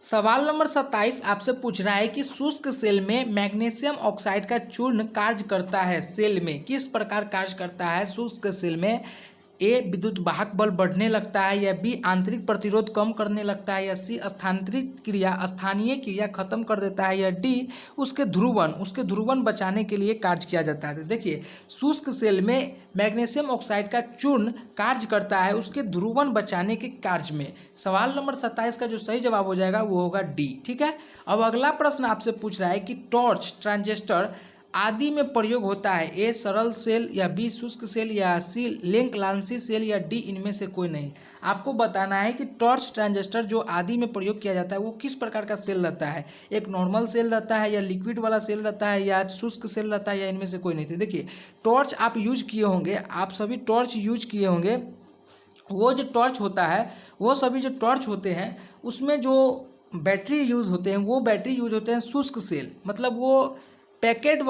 सवाल नंबर 27 आपसे पूछ रहा है कि शुष्क सेल में मैग्नीशियम ऑक्साइड का चूर्ण कार्य करता है सेल में किस प्रकार कार्य करता है शुष्क सेल में। ए विद्युत वाहक बल बढ़ने लगता है, या बी आंतरिक प्रतिरोध कम करने लगता है, या सी स्थानीय क्रिया खत्म कर देता है, या डी उसके ध्रुवन बचाने के लिए कार्य किया जाता है। तो देखिए, शुष्क सेल में मैग्नीशियम ऑक्साइड का चूर्ण कार्य करता है उसके ध्रुवन बचाने के कार्य में। सवाल नंबर 27 का जो सही जवाब हो जाएगा वो होगा डी। ठीक है। अब अगला प्रश्न आपसे पूछ रहा है कि टॉर्च, ट्रांजिस्टर आदि में प्रयोग होता है। ए सरल सेल, या बी शुष्क सेल, या सी लेंक-लांसी सेल, या डी इनमें से कोई नहीं। आपको बताना है कि टॉर्च, ट्रांजिस्टर जो आदि में प्रयोग किया जाता है वो किस प्रकार का सेल रहता है। एक नॉर्मल सेल रहता है, या लिक्विड वाला सेल रहता है, या शुष्क सेल रहता है, या इनमें से कोई नहीं। तो देखिए, टॉर्च आप यूज किए होंगे, आप सभी टॉर्च यूज किए होंगे। वो जो टॉर्च होता है, वो सभी जो टॉर्च होते हैं उसमें जो बैटरी यूज होते हैं वो बैटरी यूज होते हैं शुष्क सेल, मतलब वो पैकेट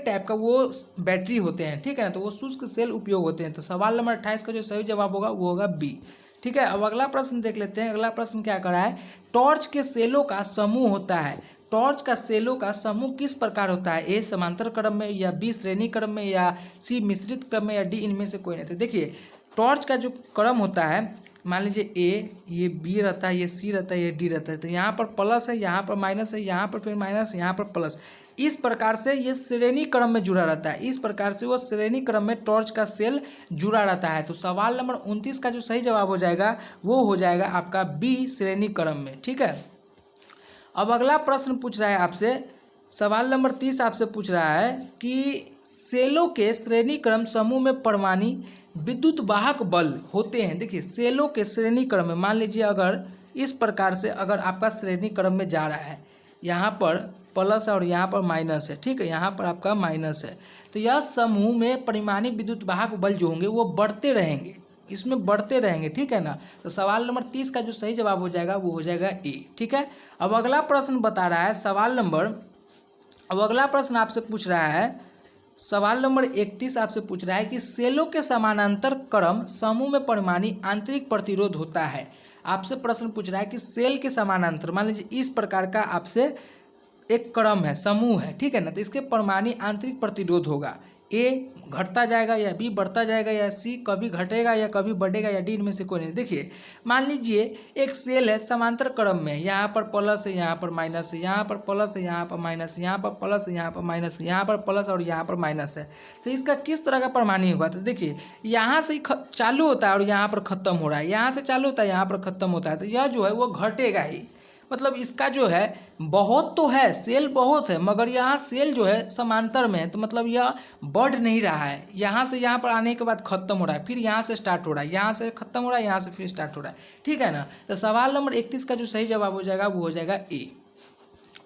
टाइप का वो बैटरी होते हैं। ठीक है ना, तो वो शुष्क सेल उपयोग होते हैं। तो सवाल नंबर 28 का जो सही जवाब होगा वो होगा बी। ठीक है। अब अगला प्रश्न देख लेते हैं। अगला प्रश्न क्या कर रहा है, टॉर्च के सेलों का समूह होता है। टॉर्च का सेलों का समूह किस प्रकार होता है। ए समांतर क्रम में, या बी श्रेणी क्रम में, या सी मिश्रित क्रम में, या डी इनमें से कोई नहीं। तो देखिए, टॉर्च का जो क्रम होता है, मान लीजिए ए, ये बी रहता है, ये सी रहता है, ये डी रहता है। तो यहाँ पर प्लस है, यहाँ पर माइनस है, यहाँ पर फिर माइनस, यहाँ पर प्लस। इस प्रकार से ये श्रेणी क्रम में जुड़ा रहता है। इस प्रकार से वो श्रेणी क्रम में टॉर्च का सेल जुड़ा रहता है। तो सवाल नंबर 29 का जो सही जवाब हो जाएगा वो हो जाएगा आपका बी, श्रेणी क्रम में। ठीक है। अब अगला प्रश्न पूछ रहा है आपसे, सवाल नंबर 30 आपसे पूछ रहा है कि सेलों के श्रेणी क्रम समूह में परमाणु विद्युत वाहक बल होते हैं। देखिए, सेलों के श्रेणी क्रम में मान लीजिए अगर इस प्रकार से अगर आपका श्रेणी क्रम में जा रहा है, यहाँ पर प्लस है और यहाँ पर माइनस है। ठीक है, यहाँ पर आपका माइनस है। तो यह समूह में परिमाणी विद्युत वाहक बल जो होंगे वो बढ़ते रहेंगे, इसमें बढ़ते रहेंगे। ठीक है ना। तो सवाल नंबर 30 का जो सही जवाब हो जाएगा वो हो जाएगा ए। ठीक है। अब अगला प्रश्न बता रहा है, अब अगला प्रश्न आपसे पूछ रहा है, सवाल नंबर 31 आपसे पूछ रहा है कि सेलों के समानांतर क्रम समूह में परिमाणी आंतरिक प्रतिरोध होता है। आपसे प्रश्न पूछ रहा है कि सेल के समानांतर, मान लीजिए इस प्रकार का आपसे एक क्रम है, समूह है। ठीक है ना, तो इसके परिमाणी आंतरिक प्रतिरोध होगा। ए घटता जाएगा, या बी बढ़ता जाएगा, या सी कभी घटेगा या कभी बढ़ेगा, या डी इनमें से कोई नहीं। देखिए, मान लीजिए एक सेल है समांतर क्रम में, यहाँ पर प्लस है, यहाँ पर माइनस है, यहाँ पर प्लस है, यहाँ पर माइनस, यहाँ पर प्लस है, यहाँ पर माइनस, यहाँ पर प्लस और यहाँ पर माइनस है। तो इसका किस तरह का परिमाणी होगा। तो देखिए, यहाँ से चालू होता है और यहाँ पर खत्म हो रहा है, यहाँ से चालू होता है, यहाँ पर खत्म होता है। तो यह जो है वो घटेगा ही, मतलब इसका जो है बहुत तो है, सेल बहुत है, मगर यहाँ सेल जो है समांतर में है, तो मतलब यह बढ़ नहीं रहा है। यहाँ से यहाँ पर आने के बाद खत्म हो रहा है, फिर यहाँ से स्टार्ट हो रहा है, यहाँ से खत्म हो रहा है, यहाँ से फिर स्टार्ट हो रहा है। ठीक है ना। तो सवाल नंबर 31 का जो सही जवाब हो जाएगा वो हो जाएगा ए।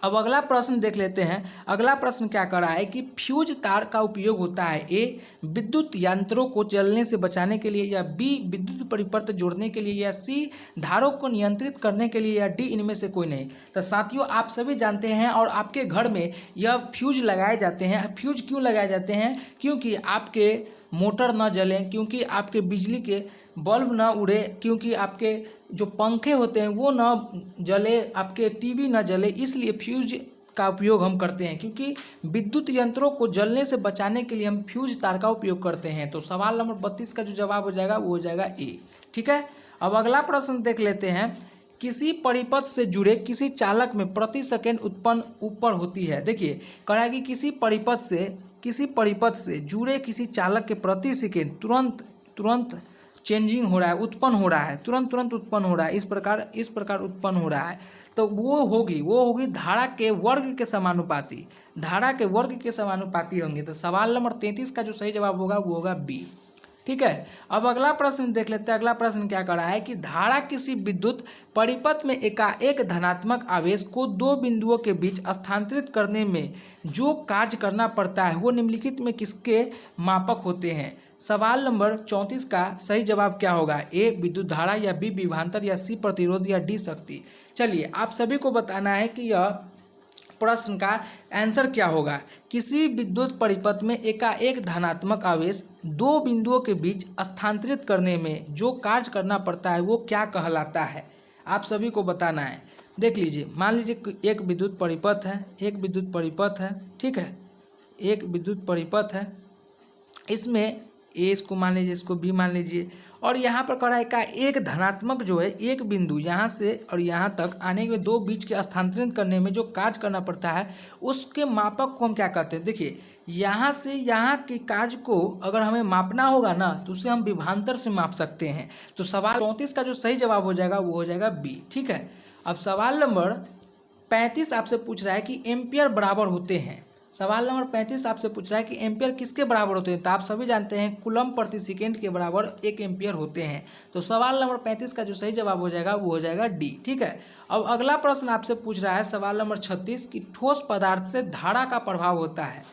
अब अगला प्रश्न देख लेते हैं। अगला प्रश्न क्या कर रहा है कि फ्यूज तार का उपयोग होता है। ए विद्युत यंत्रों को जलने से बचाने के लिए, या बी विद्युत परिपथ जोड़ने के लिए, या सी धारों को नियंत्रित करने के लिए, या डी इनमें से कोई नहीं। तो साथियों, आप सभी जानते हैं और आपके घर में यह फ्यूज लगाए जाते हैं। फ्यूज क्यों लगाए जाते हैं, क्योंकि आपके मोटर न जलें, क्योंकि आपके बिजली के बल्ब ना उड़े, क्योंकि आपके जो पंखे होते हैं वो ना जले, आपके टीवी ना जले, इसलिए फ्यूज का उपयोग हम करते हैं। क्योंकि विद्युत यंत्रों को जलने से बचाने के लिए हम फ्यूज तार का उपयोग करते हैं। तो सवाल नंबर 32 का जो जवाब हो जाएगा वो हो जाएगा ए। ठीक है। अब अगला प्रश्न देख लेते हैं। किसी परिपथ से जुड़े किसी चालक में प्रति सेकेंड उत्पन्न ऊपर होती है। देखिए, कह रहा है कि किसी परिपथ से जुड़े किसी चालक के प्रति सेकेंड तुरंत चेंजिंग हो रहा है, उत्पन्न हो रहा है, तुरंत उत्पन्न हो रहा है, इस प्रकार उत्पन्न हो रहा है। तो वो होगी धारा के वर्ग के समानुपाती, धारा के वर्ग के समानुपाती होंगे। तो सवाल नंबर 33 का जो सही जवाब होगा वो होगा बी। ठीक है। अब अगला प्रश्न देख लेते हैं। अगला प्रश्न क्या कर रहा है कि धारा किसी विद्युत परिपथ में एकाएक धनात्मक आवेश को दो बिंदुओं के बीच स्थानांतरित करने में जो कार्य करना पड़ता है वो निम्नलिखित में किसके मापक होते हैं। सवाल नंबर 34 का सही जवाब क्या होगा। ए विद्युत धारा, या बी विभवांतर, या सी प्रतिरोध, या डी शक्ति। चलिए, आप सभी को बताना है कि यह प्रश्न का आंसर क्या होगा। किसी विद्युत परिपथ में एकाएक धनात्मक आवेश दो बिंदुओं के बीच स्थानांतरित करने में जो कार्य करना पड़ता है वो क्या कहलाता है। आप सभी को बताना है। देख लीजिए, मान लीजिए एक विद्युत परिपथ है, एक विद्युत परिपथ है, ठीक है, एक विद्युत परिपथ है, इसमें ए इसको मान लीजिए, इसको बी मान लीजिए, और यहाँ पर कड़ा का एक धनात्मक जो है एक बिंदु यहाँ से और यहाँ तक आने के दो बीच के स्थानांतरित करने में जो कार्य करना पड़ता है उसके मापक को हम क्या कहते हैं। देखिए, यहाँ से यहाँ के कार्य को अगर हमें मापना होगा ना तो उसे हम विभवांतर से माप सकते हैं। तो सवाल 34 का जो सही जवाब हो जाएगा वो हो जाएगा बी। ठीक है, अब सवाल नंबर 35 आपसे पूछ रहा है कि एम्पियर बराबर होते हैं। सवाल नंबर 35 आपसे पूछ रहा है कि एम्पियर किसके बराबर होते हैं। तो आप सभी जानते हैं कूलम प्रति सेकेंड के बराबर 1 एम्पियर होते हैं। तो सवाल नंबर 35 का जो सही जवाब हो जाएगा वो हो जाएगा डी। ठीक है, अब अगला प्रश्न आपसे पूछ रहा है सवाल नंबर 36 कि ठोस पदार्थ से धारा का प्रभाव होता है।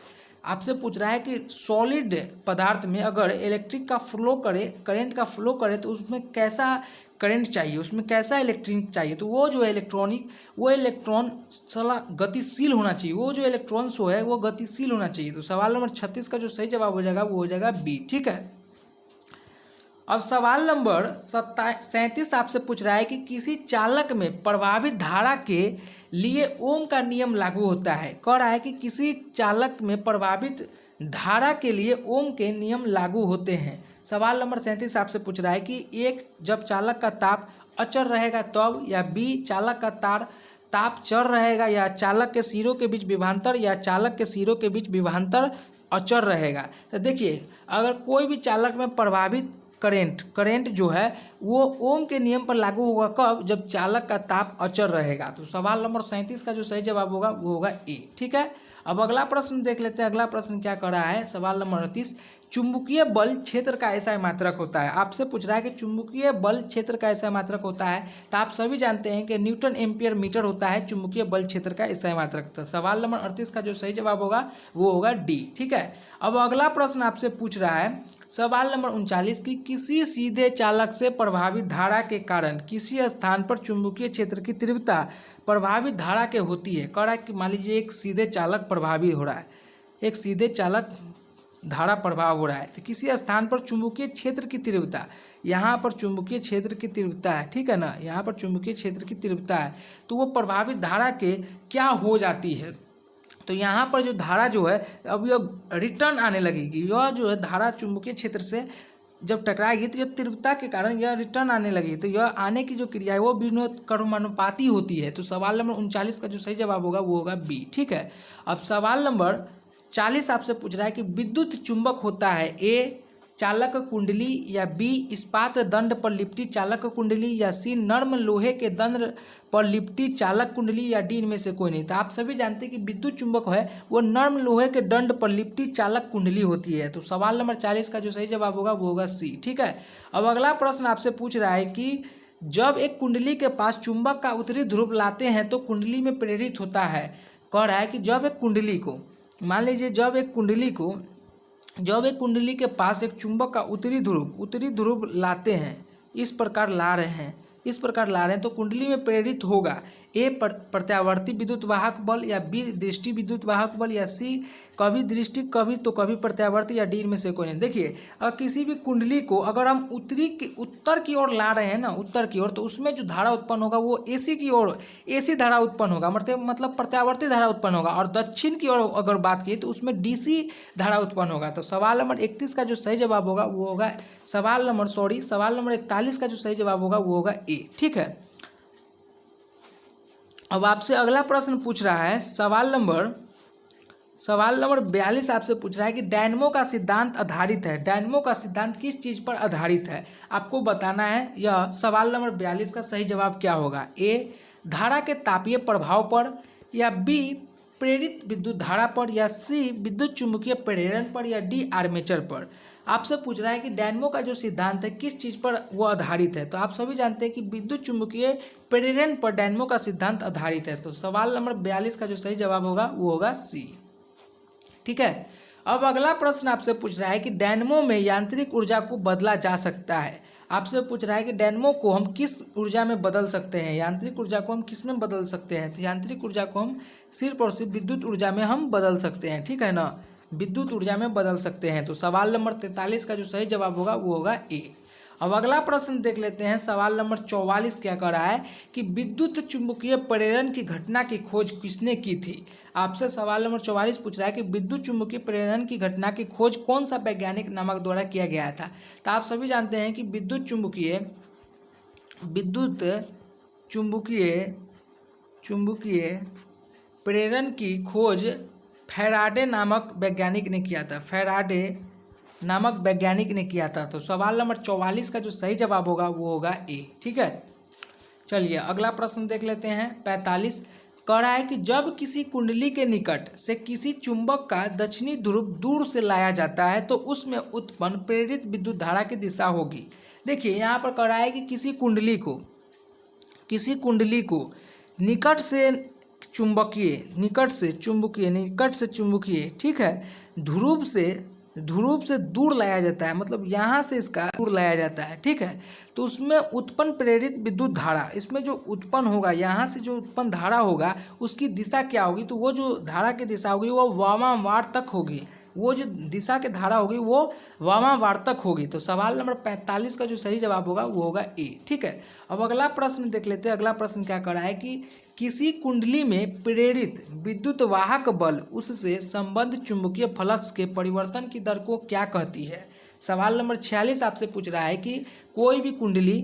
आपसे पूछ रहा है कि सॉलिड पदार्थ में अगर इलेक्ट्रिक का फ्लो करे, करंट का फ्लो करे तो उसमें कैसा करंट चाहिए, उसमें कैसा इलेक्ट्रिक चाहिए। तो वो जो वो इलेक्ट्रॉन साला गतिशील होना चाहिए, वो जो इलेक्ट्रॉन्स है वो गतिशील होना चाहिए। तो सवाल नंबर 36 का जो सही जवाब हो जाएगा वो हो जाएगा बी। ठीक है, अब सवाल नंबर 37 आपसे पूछ रहा है कि किसी चालक में प्रभावित धारा के लिए ओम का नियम लागू होता है। कह रहा है कि किसी चालक में प्रभावित धारा के लिए ओम के नियम लागू होते हैं। सवाल नंबर 37 आपसे पूछ रहा है कि एक, जब चालक का ताप अचर रहेगा तब, या बी, चालक का ताप चर रहेगा, या चालक के सिरों के बीच विभवांतर, या चालक के सिरों के बीच विभवांतर अचर रहेगा। तो देखिए, अगर कोई भी चालक में प्रभावित करंट जो है वो ओम के नियम पर लागू होगा कब, जब चालक का ताप अचर रहेगा। तो सवाल नंबर 37 का जो सही जवाब होगा वो होगा ए। ठीक है, अब अगला प्रश्न देख लेते हैं। अगला प्रश्न क्या कर रहा है, सवाल नंबर 38, चुंबकीय बल क्षेत्र का ऐसा मात्रक होता है। आपसे पूछ रहा है कि चुंबकीय बल क्षेत्र का ऐसा मात्रक होता है। तो आप सभी जानते हैं कि न्यूटन एम्पियर मीटर होता है चुंबकीय बल क्षेत्र का ऐसा मात्रक। तो सवाल नंबर 38 का जो सही जवाब होगा वो होगा डी। ठीक है, अब अगला प्रश्न आपसे पूछ रहा है सवाल नंबर 39 की किसी सीधे चालक से प्रभावित धारा के कारण किसी स्थान पर चुंबकीय क्षेत्र की तीव्रता प्रभावित धारा के होती है। कह रहा है कि मान लीजिए एक सीधे चालक प्रभावित हो रहा है, एक सीधे चालक धारा प्रभाव हो रहा है, तो किसी स्थान पर चुंबकीय क्षेत्र की तीव्रता, यहाँ पर चुंबकीय क्षेत्र की तीव्रता है, ठीक है ना, यहाँ पर चुंबकीय क्षेत्र की तीव्रता है, तो वो प्रभावित धारा के क्या हो जाती है। तो यहाँ पर जो धारा जो है अब यह रिटर्न आने लगेगी, यह जो है धारा चुंबकीय क्षेत्र से जब टकराएगी तो यह तीव्रता के कारण यह रिटर्न आने लगेगी। तो यह आने की जो क्रिया है वो विनुत्क्रमानुपाती होती है। तो सवाल नंबर 39 का जो सही जवाब होगा वो होगा बी। ठीक है, अब सवाल नंबर 40 आपसे पूछ रहा है कि विद्युत चुंबक होता है ए, चालक कुंडली, या बी, इस्पात दंड पर लिपटी चालक कुंडली, या सी, नर्म लोहे के दंड पर लिपटी चालक कुंडली, या डी, इनमें से कोई नहीं। तो आप सभी जानते हैं कि विद्युत चुंबक है वो नर्म लोहे के दंड पर लिपटी चालक कुंडली होती है। तो सवाल नंबर 40 का जो सही जवाब होगा वो होगा सी। ठीक है, अब अगला प्रश्न आपसे पूछ रहा है कि जब एक कुंडली के पास चुंबक का उत्तरी ध्रुव लाते हैं तो कुंडली में प्रेरित होता है। कह रहा है कि जब एक कुंडली को, मान लीजिए जब एक कुंडली के पास एक चुंबक का उत्तरी ध्रुव लाते हैं, इस प्रकार ला रहे हैं तो कुंडली में प्रेरित होगा ए, प्रत्यावर्ती विद्युत वाहक बल, या बी, दृष्टि विद्युत वाहक बल, या सी, कभी दृष्टि कभी प्रत्यावर्ती, या डी, में से कोई नहीं। देखिए, अगर किसी भी कुंडली को अगर हम उत्तर की ओर ला रहे हैं ना, उत्तर की ओर, तो उसमें जो धारा उत्पन्न होगा वो एसी की ओर एसी धारा उत्पन्न होगा, मतलब प्रत्यावर्ती धारा उत्पन्न होगा। और दक्षिण की ओर अगर बात की तो उसमें डीसी धारा उत्पन्न होगा। तो सवाल नंबर 31 का जो सही जवाब होगा वो होगा सवाल नंबर 41 का जो सही जवाब होगा वो होगा ए। ठीक है, अब आपसे अगला प्रश्न पूछ रहा है सवाल नंबर 42 आपसे पूछ रहा है कि डायनमो का सिद्धांत आधारित है। डायनमो का सिद्धांत किस चीज़ पर आधारित है आपको बताना है। यह सवाल नंबर 42 का सही जवाब क्या होगा, ए, धारा के तापीय प्रभाव पर, या बी, प्रेरित विद्युत धारा पर, या सी, विद्युत चुंबकीय प्रेरण पर, या डी, आर्मेचर पर। आपसे पूछ रहा है कि डायनमो का जो सिद्धांत है किस चीज़ पर वो आधारित है। तो आप सभी जानते हैं कि विद्युत चुंबकीय प्रेरण पर डायनमो का सिद्धांत आधारित है। तो सवाल नंबर 42 का जो सही जवाब होगा वो होगा सी। ठीक है, अब अगला प्रश्न आपसे पूछ रहा है कि डायनमो में यांत्रिक ऊर्जा को बदला जा सकता है। आपसे पूछ रहा है कि डायनमो को हम किस ऊर्जा में बदल सकते हैं, यांत्रिक ऊर्जा को हम किस में बदल सकते हैं। तो यांत्रिक ऊर्जा को हम सिर्फ और सिर्फ विद्युत ऊर्जा में हम बदल सकते हैं। ठीक है ना, विद्युत ऊर्जा में बदल सकते हैं। तो सवाल नंबर 43 का जो सही जवाब होगा वो होगा ए। अब अगला प्रश्न देख लेते हैं। सवाल नंबर 44 क्या कर रहा है कि विद्युत चुंबकीय प्रेरण की घटना की खोज किसने की थी। आपसे सवाल नंबर 44 पूछ रहा है कि विद्युत चुंबकीय प्रेरण की घटना की खोज कौन सा वैज्ञानिक नामक द्वारा किया गया था। तो आप सभी जानते हैं कि विद्युत चुंबकीय प्रेरण की खोज फैराडे नामक वैज्ञानिक ने किया था। फैराडे नामक वैज्ञानिक ने किया था। तो सवाल नंबर 44 का जो सही जवाब होगा वो होगा ए। ठीक है, चलिए अगला प्रश्न देख लेते हैं। 45 कह रहा है कि जब किसी कुंडली के निकट से किसी चुंबक का दक्षिणी ध्रुव दूर से लाया जाता है तो उसमें उत्पन्न प्रेरित विद्युत धारा की दिशा होगी। देखिए यहाँ पर कह रहा है कि किसी कुंडली को निकट से चुंबकीय ठीक है ध्रुव से दूर लाया जाता है, मतलब यहाँ से इसका दूर लाया जाता है। ठीक है, तो उसमें उत्पन्न प्रेरित विद्युत धारा, इसमें जो उत्पन्न होगा, यहाँ से जो उत्पन्न धारा होगा उसकी दिशा क्या होगी। तो वो जो धारा की दिशा होगी वो वामावार्तक होगी। वो जो दिशा की धारा होगी वो वामावार्तक होगी। तो सवाल नंबर 45 का जो सही जवाब होगा वो होगा ए। ठीक है, अब अगला प्रश्न देख लेते हैं। अगला प्रश्न क्या कर रहा है कि किसी कुंडली में प्रेरित विद्युत वाहक बल उससे संबद्ध चुंबकीय फ्लक्स के परिवर्तन की दर को क्या कहती है। सवाल नंबर 46 आपसे पूछ रहा है कि कोई भी कुंडली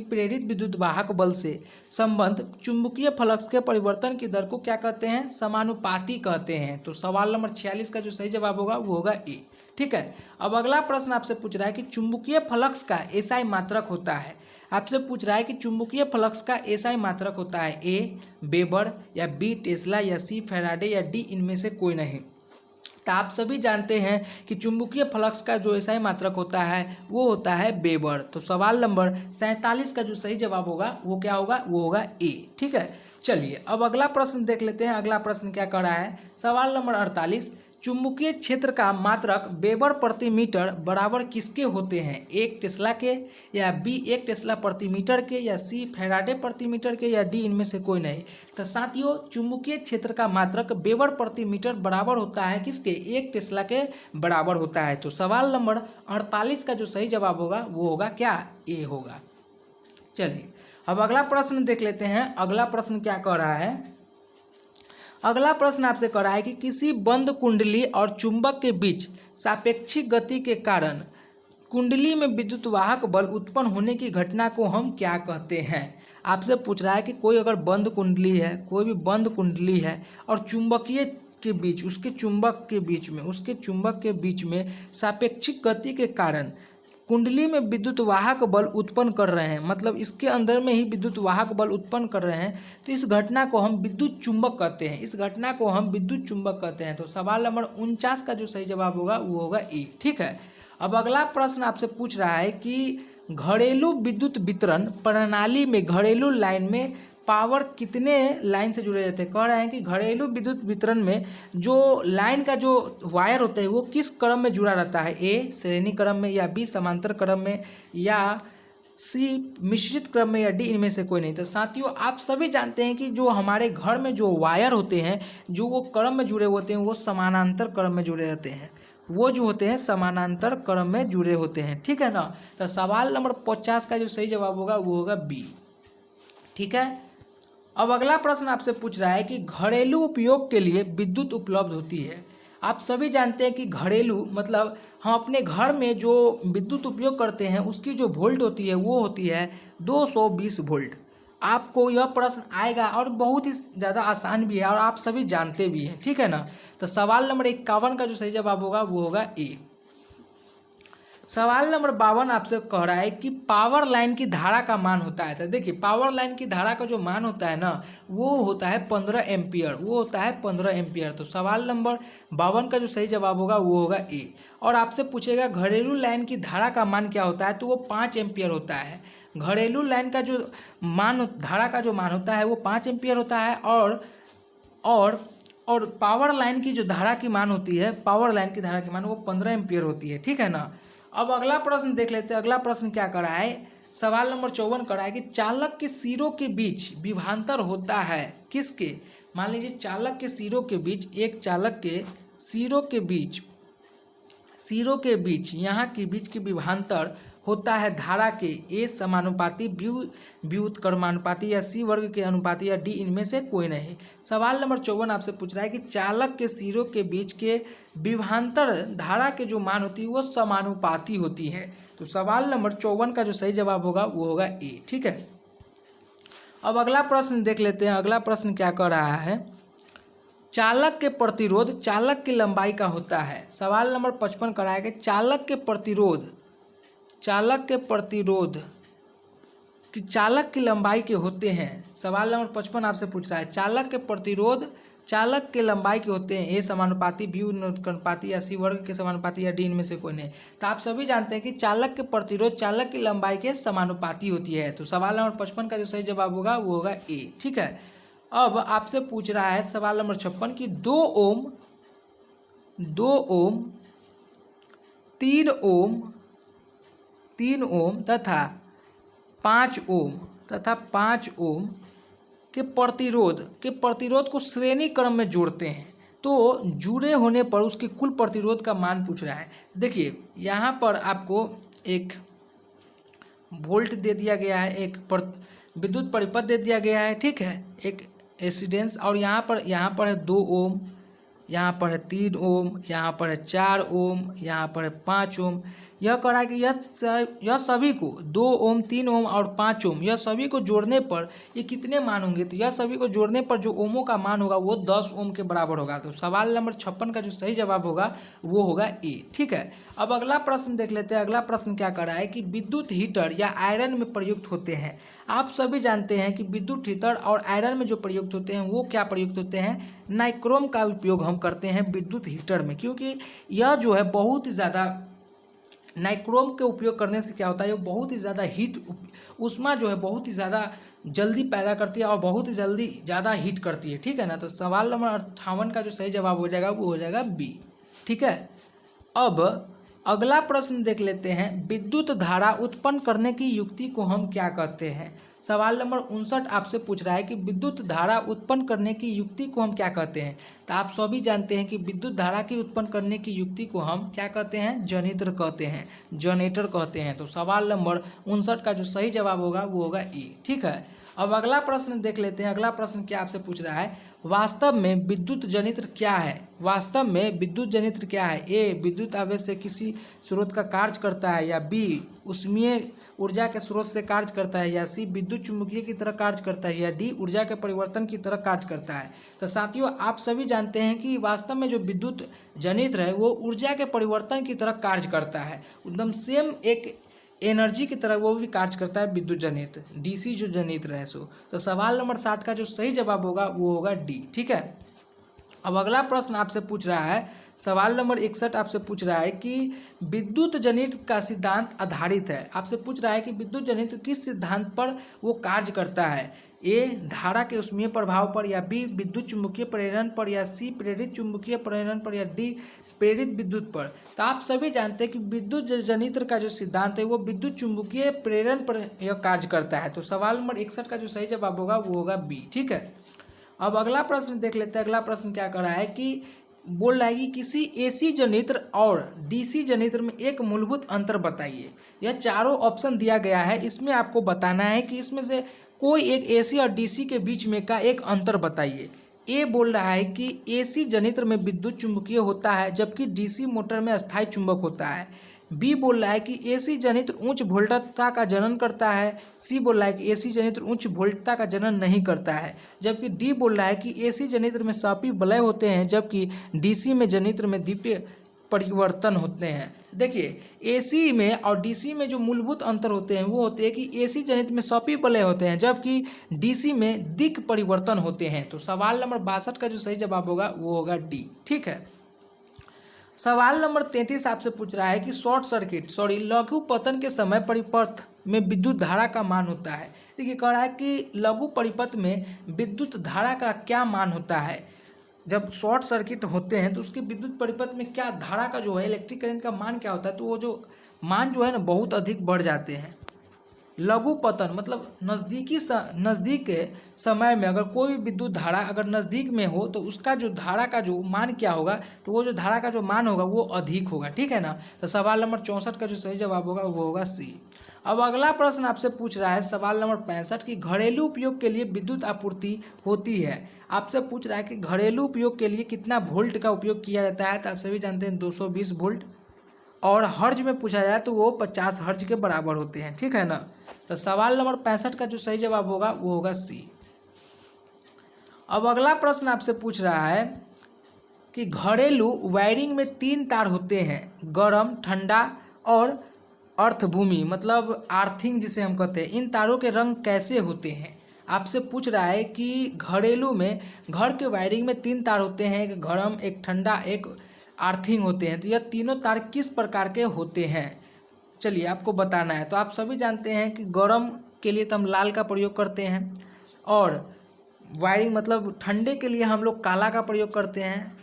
प्रेरित विद्युत वाहक बल से संबद्ध चुंबकीय फ्लक्स के परिवर्तन की दर को क्या कहते हैं, समानुपाती कहते हैं। तो सवाल नंबर 46 का जो सही जवाब होगा वो होगा ए। ठीक है, अब अगला प्रश्न आपसे पूछ रहा है कि चुंबकीय फ्लक्स का एसआई मात्रक होता है। आपसे पूछ रहा है कि चुंबकीय फ्लक्स का एसआई मात्रक होता है ए वेबर या बी टेस्ला या सी फैराडे या डी इनमें से कोई नहीं। तो आप सभी जानते हैं कि चुंबकीय फ्लक्स का जो एसआई मात्रक होता है वो होता है वेबर। तो सवाल नंबर 47 का जो सही जवाब होगा वो क्या होगा, वो होगा ए। ठीक है, चलिए अब अगला प्रश्न देख लेते हैं। अगला प्रश्न क्या कर रहा है। सवाल नंबर 48 चुंबकीय क्षेत्र का मात्रक वेबर प्रति मीटर बराबर किसके होते हैं, एक टेस्ला के या बी एक टेस्ला प्रति मीटर के या सी फैराडे प्रति मीटर के या डी इनमें से कोई नहीं। तो साथियों चुंबकीय क्षेत्र का मात्रक वेबर प्रति मीटर बराबर होता है किसके, एक टेस्ला के बराबर होता है। तो सवाल नंबर 48 का जो सही जवाब होगा वो होगा क्या, ए होगा। चलिए अब अगला प्रश्न देख लेते हैं। अगला प्रश्न क्या कह रहा है। अगला प्रश्न आपसे कर रहा है कि किसी बंद कुंडली और चुंबक के बीच सापेक्षिक गति के कारण कुंडली में विद्युत वाहक बल उत्पन्न होने की घटना को हम क्या कहते हैं। आपसे पूछ रहा है कि कोई अगर बंद कुंडली है, कोई भी बंद कुंडली है और चुंबकीय के बीच उसके चुंबक के बीच में सापेक्षिक गति के कारण कुंडली में विद्युत वाहक बल उत्पन्न कर रहे हैं, मतलब इसके अंदर में ही विद्युत वाहक बल उत्पन्न कर रहे हैं, तो इस घटना को हम विद्युत चुंबक कहते हैं। तो सवाल नंबर 49 का जो सही जवाब होगा वो होगा ए। ठीक है, अब अगला प्रश्न आपसे पूछ रहा है कि घरेलू विद्युत वितरण प्रणाली में घरेलू लाइन में पावर कितने लाइन से जुड़े रहते हैं। कह रहे हैं कि घरेलू विद्युत वितरण में जो लाइन का जो वायर होता है वो किस क्रम में जुड़ा रहता है, ए श्रेणी क्रम में या बी समांतर क्रम में या सी मिश्रित क्रम में या डी इनमें से कोई नहीं। तो साथियों आप सभी जानते हैं कि जो हमारे घर में जो वायर होते हैं जो वो क्रम में जुड़े होते हैं वो समानांतर क्रम में जुड़े रहते हैं, ठीक है ना। तो सवाल नंबर 50 का जो सही जवाब होगा वो होगा बी। ठीक है, अब अगला प्रश्न आपसे पूछ रहा है कि घरेलू उपयोग के लिए विद्युत उपलब्ध होती है। आप सभी जानते हैं कि घरेलू मतलब हम अपने घर में जो विद्युत उपयोग करते हैं उसकी जो वोल्ट होती है वो होती है 220 वोल्ट। आपको यह प्रश्न आएगा और बहुत ही ज़्यादा आसान भी है और आप सभी जानते भी हैं, ठीक है ना। तो सवाल नंबर 51 का जो सही जवाब होगा वो होगा ए। सवाल नंबर 52 आपसे कह रहा है कि पावर लाइन की धारा का मान होता है। तो देखिए पावर लाइन की धारा का जो मान होता है ना वो होता है 15 एम्पियर, तो सवाल नंबर 52 का जो सही जवाब होगा वो होगा ए। और आपसे पूछेगा घरेलू लाइन की धारा का मान क्या होता है, तो वो 5 एम्पियर होता है। घरेलू लाइन का जो धारा का जो मान होता है वो 5 एम्पियर होता है और पावर लाइन की जो धारा की मान होती है, पावर लाइन की धारा की मान वो 15 एम्पियर होती है, ठीक है ना। अब अगला प्रश्न देख लेते हैं। अगला प्रश्न क्या कर रहा है, सवाल नंबर 54 कर रहा है कि चालक के सिरों के बीच विभवांतर होता है किसके। मान लीजिए चालक के सिरों के बीच, एक चालक के सिरों के बीच सिरों के बीच यहाँ के बीच के विभवांतर होता है धारा के ए समानुपाती, बी व्युत्क्रमानुपाती या सी वर्ग के अनुपाती या डी इनमें से कोई नहीं। सवाल नंबर 54 आपसे पूछ रहा है कि चालक के सिरों के बीच के विभवांतर धारा के जो मान होती है वो समानुपाती होती है। तो सवाल नंबर 54 का जो सही जवाब होगा वो होगा ए। ठीक है, अब अगला प्रश्न देख लेते हैं। अगला प्रश्न क्या कर रहा है, चालक के प्रतिरोध चालक की लंबाई का होता है। सवाल नंबर 55 कराया गया चालक के प्रतिरोध कि चालक की लंबाई के होते हैं। सवाल नंबर 55 आपसे पूछ रहा है चालक के प्रतिरोध चालक के लंबाई के होते हैं ए समानुपाती, बी व्युत्क्रमानुपाती या सी वर्ग के समानुपाती या डी इनमें से कोई नहीं। तो आप सभी जानते हैं कि चालक के प्रतिरोध चालक की लंबाई के समानुपाती होती है। तो सवाल नंबर 55 का जो सही जवाब होगा वो होगा ए। ठीक है, अब आपसे पूछ रहा है सवाल नंबर 56 की 2 ओम 3 ओम तथा 5 ओम के प्रतिरोध को श्रेणी क्रम में जोड़ते हैं तो जुड़े होने पर उसके कुल प्रतिरोध का मान पूछ रहा है। देखिए यहाँ पर आपको एक वोल्ट दे दिया गया है, एक विद्युत परिपथ दे दिया गया है। ठीक है, एक एसिडेंस, और यहाँ पर है 2 ओम, यहाँ पर है 3 ओम, यहाँ पर है 4 ओम, यहाँ पर है 5 ओम। यह कह रहा है कि यह सभी को 2 ओम, 3 ओम और 5 ओम यह सभी को जोड़ने पर ये कितने मान होंगे। तो यह सभी को जोड़ने पर जो ओमों का मान होगा वो 10 ओम के बराबर होगा। तो सवाल नंबर 56 का जो सही जवाब होगा वो होगा ए। ठीक है, अब अगला प्रश्न देख लेते हैं। अगला प्रश्न क्या कर रहा है कि विद्युत हीटर या आयरन में प्रयुक्त होते हैं। आप सभी जानते हैं कि विद्युत हीटर और आयरन में जो प्रयुक्त होते हैं वो क्या प्रयुक्त होते हैं, नाइक्रोम का उपयोग हम करते हैं विद्युत हीटर में, क्योंकि यह जो है बहुत ही ज़्यादा नाइक्रोम के उपयोग करने से क्या होता है, ये बहुत ही ज़्यादा हीट ऊष्मा जो है बहुत ही ज़्यादा जल्दी पैदा करती है और बहुत ही जल्दी ज़्यादा हीट करती है। ठीक है ना, तो सवाल नंबर 58 का जो सही जवाब हो जाएगा वो हो जाएगा बी। ठीक है, अब अगला प्रश्न देख लेते हैं, विद्युत धारा उत्पन्न करने की युक्ति को हम क्या कहते हैं। सवाल नंबर 59 आपसे पूछ रहा है कि विद्युत धारा उत्पन्न करने की युक्ति को हम क्या कहते हैं। तो आप सभी जानते हैं कि विद्युत धारा की उत्पन्न करने की युक्ति को हम क्या कहते हैं, जनित्र कहते हैं, जनरेटर कहते हैं। तो सवाल नंबर 59 का जो सही जवाब होगा वो होगा ई। ठीक है, अब अगला प्रश्न देख लेते हैं। अगला प्रश्न क्या आपसे पूछ रहा है, वास्तव में विद्युत जनित्र क्या है। वास्तव में विद्युत जनित्र क्या है, ए विद्युत आवेश से किसी स्रोत का कार्य करता है, या बी ऊष्मीय ऊर्जा के स्रोत से कार्य करता है, या सी विद्युत चुम्बकीय की तरह कार्य करता है, या डी ऊर्जा के परिवर्तन की तरह कार्य करता है। तो साथियों आप सभी जानते हैं कि वास्तव में जो विद्युत जनित्र है वो ऊर्जा के परिवर्तन की तरह कार्य करता है, एकदम सेम एक एनर्जी की तरह वो भी कार्य करता है विद्युत जनित्र, डीसी जो जनित्र है सो। तो सवाल नंबर 60 का जो सही जवाब होगा वो होगा डी। ठीक है, अब अगला प्रश्न आपसे पूछ रहा है, सवाल नंबर 61 आपसे पूछ रहा है कि विद्युत जनित्र का सिद्धांत आधारित है। आपसे पूछ रहा है कि विद्युत जनित्र किस सिद्धांत पर वो कार्य करता है, ए धारा के ऊष्मीय प्रभाव पर, या बी विद्युत चुम्बकीय प्रेरण पर, या सी प्रेरित चुम्बकीय प्रेरण पर, या डी प्रेरित विद्युत पर। तो आप सभी जानते हैं कि विद्युत जनित्र का जो सिद्धांत है वो विद्युत चुम्बकीय प्रेरण पर यह कार्य करता है। तो सवाल नंबर 61 का जो सही जवाब होगा वो होगा बी। ठीक है, अब अगला प्रश्न देख लेते हैं। अगला प्रश्न क्या कर रहा है कि बोल रहा है कि किसी एसी जनित्र और डीसी जनित्र में एक मूलभूत अंतर बताइए। यह चारों ऑप्शन दिया गया है, इसमें आपको बताना है कि इसमें से कोई एक एसी और डीसी के बीच में का एक अंतर बताइए। ए बोल रहा है कि एसी जनित्र में विद्युत चुम्बकीय होता है जबकि डीसी मोटर में अस्थायी चुंबक होता है। बी बोल रहा है कि एसी जनित्र उच्च वोल्टता का जनन करता है। सी बोल रहा है कि एसी जनित्र उच्च वोल्टता का जनन नहीं करता है। जबकि डी बोल रहा है कि एसी जनित्र में सापी वलय होते हैं जबकि डीसी में जनित्र में दीप्य परिवर्तन होते हैं। देखिए एसी में और डीसी में जो मूलभूत अंतर होते हैं वो होते हैं कि एसी जनित्र में सापी वलय होते हैं जबकि डीसी में दिक् परिवर्तन होते हैं। तो सवाल नंबर 62 का जो सही जवाब होगा वो होगा डी। ठीक है, सवाल नंबर 33 आपसे पूछ रहा है कि लघु पतन के समय परिपथ में विद्युत धारा का मान होता है। देखिए कह रहा है कि लघु परिपथ में विद्युत धारा का क्या मान होता है। जब शॉर्ट सर्किट होते हैं तो उसके विद्युत परिपथ में क्या धारा का जो है इलेक्ट्रिक करंट का मान क्या होता है, तो वो जो मान जो है ना बहुत अधिक बढ़ जाते हैं। लघु पतन मतलब नज़दीक के समय में अगर कोई भी विद्युत धारा अगर नज़दीक में हो तो उसका जो धारा का जो मान क्या होगा, तो वो जो धारा का जो मान होगा वो अधिक होगा, ठीक है ना। तो सवाल नंबर 64 का जो सही जवाब होगा वो होगा सी। अब अगला प्रश्न आपसे पूछ रहा है सवाल नंबर 65 की घरेलू उपयोग के लिए विद्युत आपूर्ति होती है। आपसे पूछ रहा है कि घरेलू उपयोग के लिए कितना वोल्ट का उपयोग किया जाता है। तो आप सभी जानते हैं 220 वोल्ट, और हर्ज में पूछा जाए तो वो 50 हर्ज के बराबर होते हैं, ठीक है ना। तो सवाल नंबर 65 का जो सही जवाब होगा वो होगा सी। अब अगला प्रश्न आपसे पूछ रहा है कि घरेलू वायरिंग में 3 तार होते हैं, गर्म, ठंडा और अर्थ-भूमि मतलब आर्थिंग जिसे हम कहते हैं। इन तारों के रंग कैसे होते हैं। आपसे पूछ रहा है कि घरेलू में घर के वायरिंग में 3 तार होते हैं, एक गर्म, एक ठंडा, एक आर्थिंग होते हैं। तो यह तीनों तार किस प्रकार के होते हैं, चलिए आपको बताना है। तो आप सभी जानते हैं कि गर्म के लिए तो हम लाल का प्रयोग करते हैं, और वायरिंग मतलब ठंडे के लिए हम लोग काला का प्रयोग करते हैं,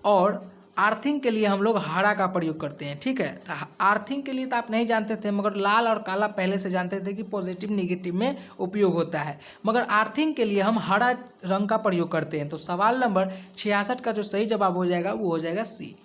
और आर्थिंग के लिए हम लोग हरा का प्रयोग करते हैं, ठीक है। तो आर्थिंग के लिए तो आप नहीं जानते थे, मगर लाल और काला पहले से जानते थे कि पॉजिटिव निगेटिव में उपयोग होता है, मगर आर्थिंग के लिए हम हरा रंग का प्रयोग करते हैं। तो सवाल नंबर 66 का जो सही जवाब हो जाएगा वो हो जाएगा सी,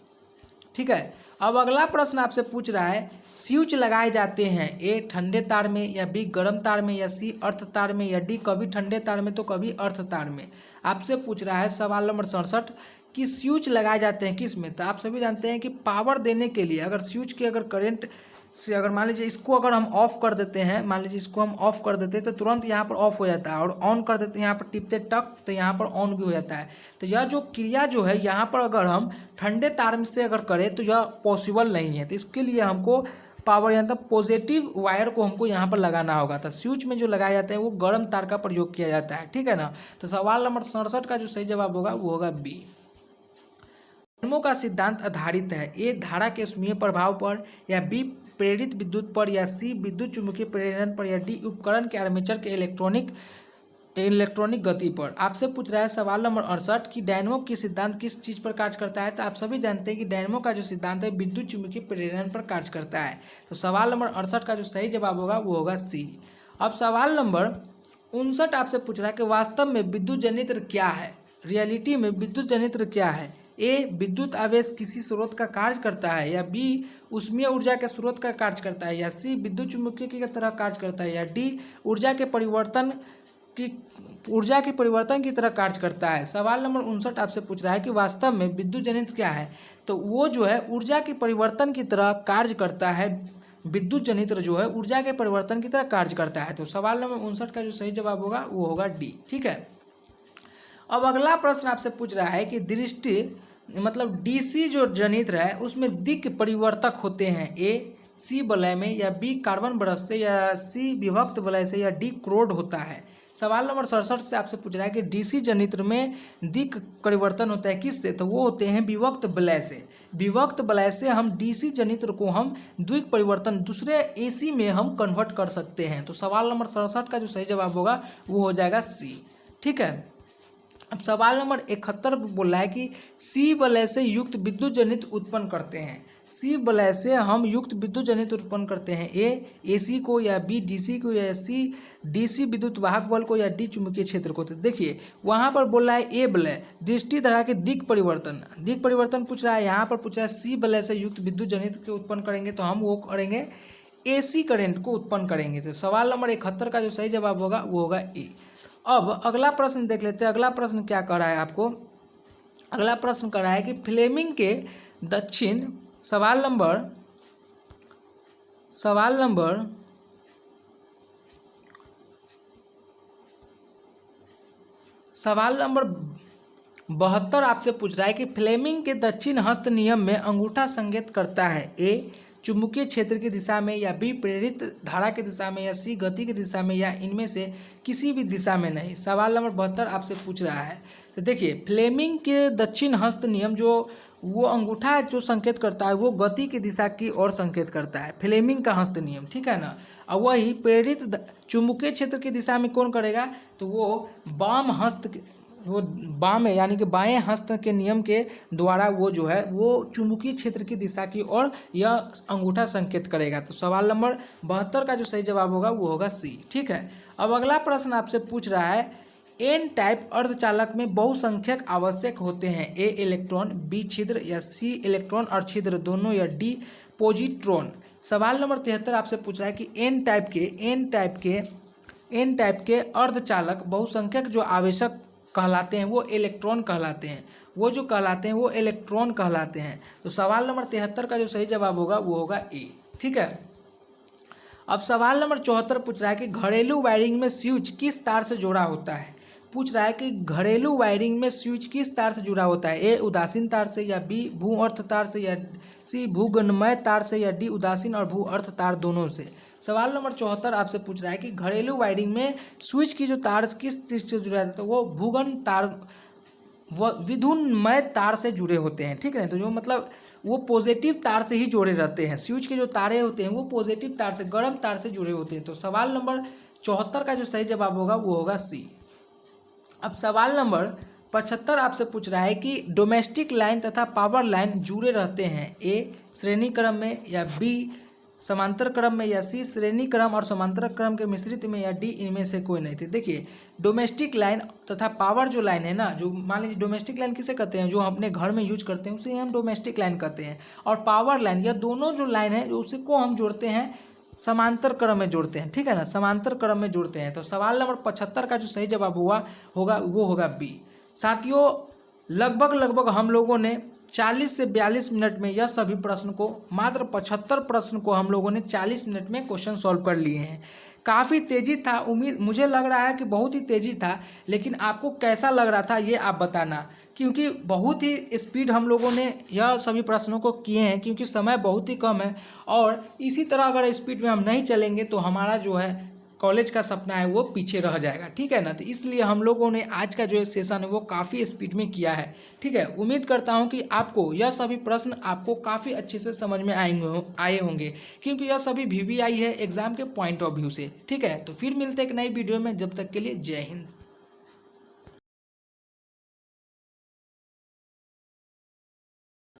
ठीक है। अब अगला प्रश्न आपसे पूछ रहा है स्विच लगाए जाते हैं, ए ठंडे तार में, या बी गर्म तार में, या सी अर्थ तार में, या डी कभी ठंडे तार में तो कभी अर्थ तार में। आपसे पूछ रहा है सवाल नंबर 67 कि स्विच लगाए जाते हैं किस में। तो आप सभी जानते हैं कि पावर देने के लिए अगर स्विच के अगर करंट से अगर मान लीजिए इसको अगर हम ऑफ कर देते हैं, मान लीजिए इसको हम ऑफ कर देते हैं तो तुरंत यहाँ पर ऑफ हो जाता है, और ऑन कर देते हैं यहाँ पर टिपते टक तो यहाँ पर ऑन भी हो जाता है। तो यह जो क्रिया जो है यहाँ पर अगर हम ठंडे तार से अगर करें तो यह पॉसिबल नहीं है। तो इसके लिए हमको पावर यहाँ तक पॉजिटिव वायर को हमको यहाँ पर लगाना होगा। तो स्विच में जो लगाए जाते हैं वो गर्म तार का प्रयोग किया जाता है, ठीक है ना। तो सवाल नंबर 67 का जो सही जवाब होगा वो होगा बी। डायनेमो का सिद्धांत आधारित है, ए धारा के ऊष्मीय प्रभाव पर, या बी प्रेरित विद्युत पर, या सी विद्युत चुम्बकीय प्रेरण पर, या डी उपकरण के आर्मेचर के इलेक्ट्रॉनिक गति पर। आपसे पूछ रहा है सवाल नंबर 68 कि डायनेमो की सिद्धांत किस चीज़ पर कार्य करता है। तो आप सभी जानते हैं कि डायनेमो का जो सिद्धांत है विद्युत चुम्बकीय प्रेरण पर कार्य करता है। तो सवाल नंबर 68 का जो सही जवाब होगा वो होगा सी। अब सवाल नंबर 59 आपसे पूछ रहा है कि वास्तव में विद्युत जनित्र क्या है, रियलिटी में विद्युत जनित्र क्या है। ए विद्युत आवेश किसी स्रोत का कार्य करता है, या बी ऊष्मीय ऊर्जा के स्रोत का कार्य करता है, या सी विद्युत चुम्बकीय की तरह कार्य करता है, या डी ऊर्जा के परिवर्तन की तरह कार्य करता है। सवाल नंबर 59 आपसे पूछ रहा है कि वास्तव में विद्युत जनित्र क्या है। तो वो जो है ऊर्जा के परिवर्तन की तरह कार्य करता है, विद्युत जनित्र जो है ऊर्जा के परिवर्तन की तरह कार्य करता है। तो सवाल नंबर 59 का जो सही जवाब होगा वो होगा डी, ठीक है। अब अगला प्रश्न आपसे पूछ रहा है कि दृष्टि मतलब डीसी जो जनित्र है उसमें दिक् परिवर्तक होते हैं, ए सी वलय में, या बी कार्बन ब्रश से, या सी विभक्त वलय से, या डी क्रोड होता है। सवाल नंबर 67 से आपसे पूछ रहा है कि डीसी जनित्र में दिक् परिवर्तन होता है किससे। तो वो होते हैं विभक्त वलय से। विभक्त वलय से हम डीसी जनित्र को हम द्विक परिवर्तन दूसरे एसी में हम कन्वर्ट कर सकते हैं। तो सवाल नंबर 67 का जो सही जवाब होगा वो हो जाएगा सी, ठीक है। अब सवाल नंबर 71 बोल रहा है कि सी वलय से युक्त विद्युत जनित्र उत्पन्न करते हैं। सी वलय से हम युक्त विद्युत जनित्र उत्पन्न करते हैं, ए एसी को, या बी डीसी को, या सी डीसी विद्युत वाहक बल को, या डी चुंबकीय क्षेत्र को। तो देखिए वहाँ पर बोल रहा है ए वलय दृष्टि धारा के दिक् परिवर्तन पूछ रहा है, यहाँ पर पूछ रहा है सी वलय से युक्त विद्युत जनित्र के उत्पन्न करेंगे तो हम वो करेंगे एसी करंट को उत्पन्न करेंगे। तो सवाल नंबर 71 का जो सही जवाब होगा वो होगा ए। अब अगला प्रश्न देख लेते हैं। अगला प्रश्न क्या कर रहा है आपको, अगला प्रश्न कर रहा है कि फ्लेमिंग के दक्षिण सवाल नंबर 72 आपसे पूछ रहा है कि फ्लेमिंग के दक्षिण हस्त नियम में अंगूठा संकेत करता है, ए चुंबकीय क्षेत्र की दिशा में, या बी प्रेरित धारा की दिशा में, या सी गति की दिशा में, या इनमें से किसी भी दिशा में नहीं। सवाल नंबर 72 आपसे पूछ रहा है। तो देखिए फ्लेमिंग के दक्षिण हस्त नियम जो वो अंगूठा जो संकेत करता है वो गति की दिशा की ओर संकेत करता है, फ्लेमिंग का हस्त नियम, ठीक है ना। और वही प्रेरित चुंबकीय क्षेत्र की दिशा में कौन करेगा, तो वो वाम हस्त वो बाम है यानी कि बाएं हस्त के नियम के द्वारा वो जो है वो चुंबकीय क्षेत्र की दिशा की ओर यह अंगूठा संकेत करेगा। तो सवाल नंबर 72 का जो सही जवाब होगा वो होगा सी। ठीक है, अब अगला प्रश्न आपसे पूछ रहा है एन टाइप अर्धचालक में बहुसंख्यक आवश्यक होते हैं, ए इलेक्ट्रॉन, बी छिद्र या सी इलेक्ट्रॉन और छिद्र दोनों या डी पॉजिट्रॉन। सवाल नंबर 73 आपसे पूछ रहा है कि एन टाइप के अर्धचालक बहुसंख्यक जो आवेशक कहलाते हैं वो इलेक्ट्रॉन कहलाते हैं, वो इलेक्ट्रॉन कहलाते हैं। तो सवाल नंबर 73 का जो सही जवाब होगा वो होगा ए। ठीक है, अब सवाल नंबर 74 पूछ रहा है कि घरेलू वायरिंग में स्विच किस तार से जुड़ा होता है। पूछ रहा है कि घरेलू वायरिंग में स्विच किस तार से जुड़ा होता है, ए उदासीन तार से या बी भू अर्थ तार से या सी भूगणमय तार से या डी उदासीन और भू अर्थ तार दोनों से। सवाल नंबर 74 आपसे पूछ रहा है कि घरेलू वायरिंग में स्विच की जो तार किस चीज से जुड़ा रहता है, वो भूगण तार विद्युन्मय तार से जुड़े होते हैं। ठीक है, तो जो मतलब वो पॉजिटिव तार से ही जुड़े रहते हैं। स्विच के जो तारे होते हैं वो पॉजिटिव तार से, गर्म तार से जुड़े होते हैं। तो सवाल नंबर 74 का जो सही जवाब होगा वो होगा सी। अब सवाल नंबर 75 आपसे पूछ रहा है कि डोमेस्टिक लाइन तथा पावर लाइन जुड़े रहते हैं, ए श्रेणी क्रम में या बी समांतर क्रम में या सी श्रेणी क्रम और समांतर क्रम के मिश्रित में या डी इनमें से कोई नहीं थे। देखिए डोमेस्टिक लाइन तथा पावर जो लाइन है ना, जो मान लीजिए डोमेस्टिक लाइन किसे कहते हैं, जो हम अपने घर में यूज करते हैं उसे हम डोमेस्टिक लाइन कहते हैं, और पावर लाइन यह दोनों जो लाइन है उसी को हम जोड़ते हैं समांतर क्रम में जोड़ते हैं। ठीक है ना, समांतर क्रम में जोड़ते हैं। तो सवाल नंबर 75 का जो सही जवाब होगा वो होगा बी। साथियों लगभग हम लोगों ने 40 से 42 मिनट में यह सभी प्रश्न को, मात्र 75 प्रश्न को हम लोगों ने 40 मिनट में क्वेश्चन सॉल्व कर लिए हैं। काफ़ी तेज़ी था, उम्मीद मुझे लग रहा है कि बहुत ही तेज़ी था, लेकिन आपको कैसा लग रहा था ये आप बताना, क्योंकि बहुत ही स्पीड हम लोगों ने यह सभी प्रश्नों को किए हैं, क्योंकि समय बहुत ही कम है। और इसी तरह अगर स्पीड में हम नहीं चलेंगे तो हमारा जो है कॉलेज का सपना है वो पीछे रह जाएगा। ठीक है ना, तो इसलिए हम लोगों ने आज का जो सेशन है वो काफ़ी स्पीड में किया है। ठीक है, उम्मीद करता हूँ कि आपको यह सभी प्रश्न आपको काफ़ी अच्छे से समझ में आए होंगे, क्योंकि यह सभी VVI है एग्जाम के पॉइंट ऑफ व्यू से। ठीक है, तो फिर मिलते हैं एक नई वीडियो में, जब तक के लिए जय हिंद।